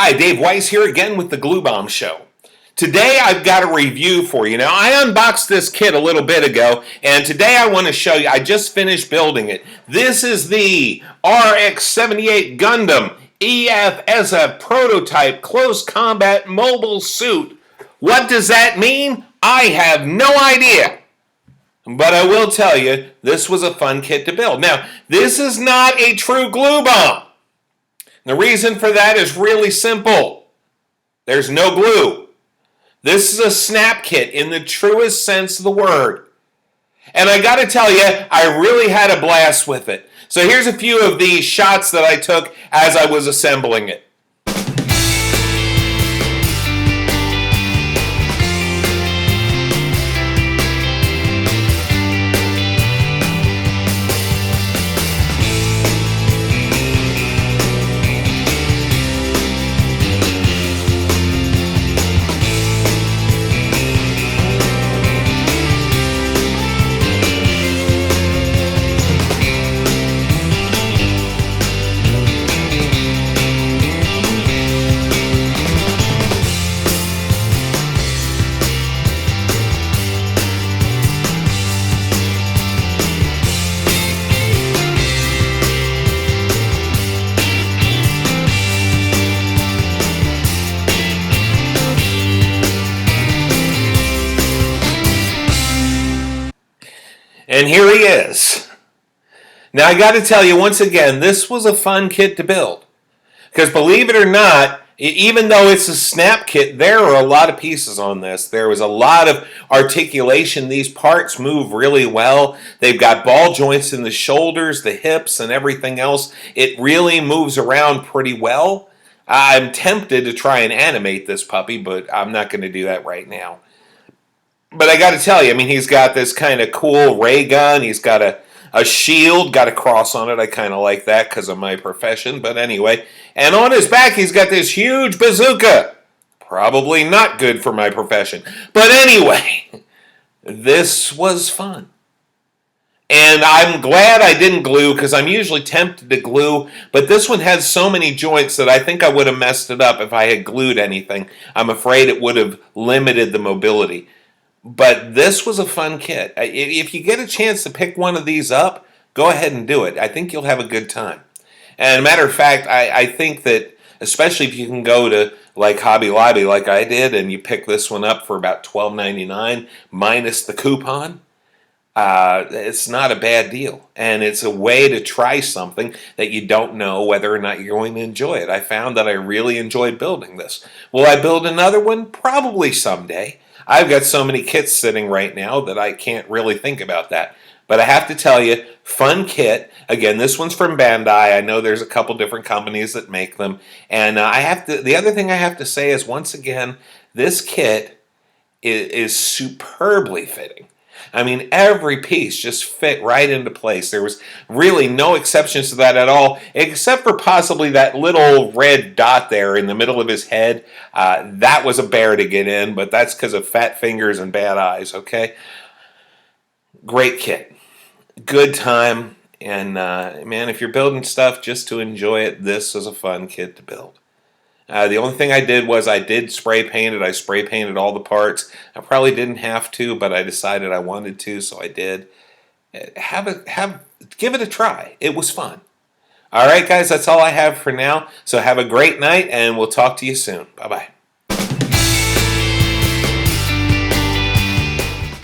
Hi, Dave Weiss here again with the Glue Bomb Show. Today I've got a review for you. Now, I unboxed this kit a little bit ago, and today I want to show you, I just finished building it. This is the RX-78 Gundam EF as a prototype close combat mobile suit. What does that mean? I have no idea. But I will tell you, this was a fun kit to build. Now, this is not a true glue bomb. The reason for that is really simple. There's no glue. This is a snap kit in the truest sense of the word. And I got to tell you, I really had a blast with it. So here's a few of the shots that I took as I was assembling it. And here he is. Now I got to tell you once again, this was a fun kit to build. Because believe it or not, even though it's a snap kit, there are a lot of pieces on this. There was a lot of articulation. These parts move really well. They've got ball joints in the shoulders, the hips, and everything else. It really moves around pretty well. I'm tempted to try and animate this puppy, but I'm not going to do that right now. But I got to tell you, I mean, he's got this kind of cool ray gun. He's got a shield, got a cross on it. I kind of like that because of my profession. But anyway, and on his back, he's got this huge bazooka. Probably not good for my profession. But anyway, this was fun. And I'm glad I didn't glue because I'm usually tempted to glue. But this one has so many joints that I think I would have messed it up if I had glued anything. I'm afraid it would have limited the mobility. But this was a fun kit. If you get a chance to pick one of these up, go ahead and do it. I think you'll have a good time. And as a matter of fact, I think that, especially if you can go to like Hobby Lobby like I did, and you pick this one up for about $12.99 minus the coupon, it's not a bad deal. And it's a way to try something that you don't know whether or not you're going to enjoy it. I found that I really enjoyed building this. Will I build another one? Probably someday. I've got so many kits sitting right now that I can't really think about that. But I have to tell you, fun kit. Again, this one's from Bandai. I know there's a couple different companies that make them. And the other thing I have to say is, once again, this kit is superbly fitting. I mean, every piece just fit right into place. There was really no exceptions to that at all, except for possibly that little red dot there in the middle of his head. That was a bear to get in, but that's because of fat fingers and bad eyes, okay? Great kit. Good time. And, man, if you're building stuff just to enjoy it, this is a fun kit to build. The only thing I did was I did spray paint it. I spray painted all the parts. I probably didn't have to, but I decided I wanted to, so I did. Give it a try. It was fun. All right, guys, that's all I have for now. So have a great night, and we'll talk to you soon. Bye-bye.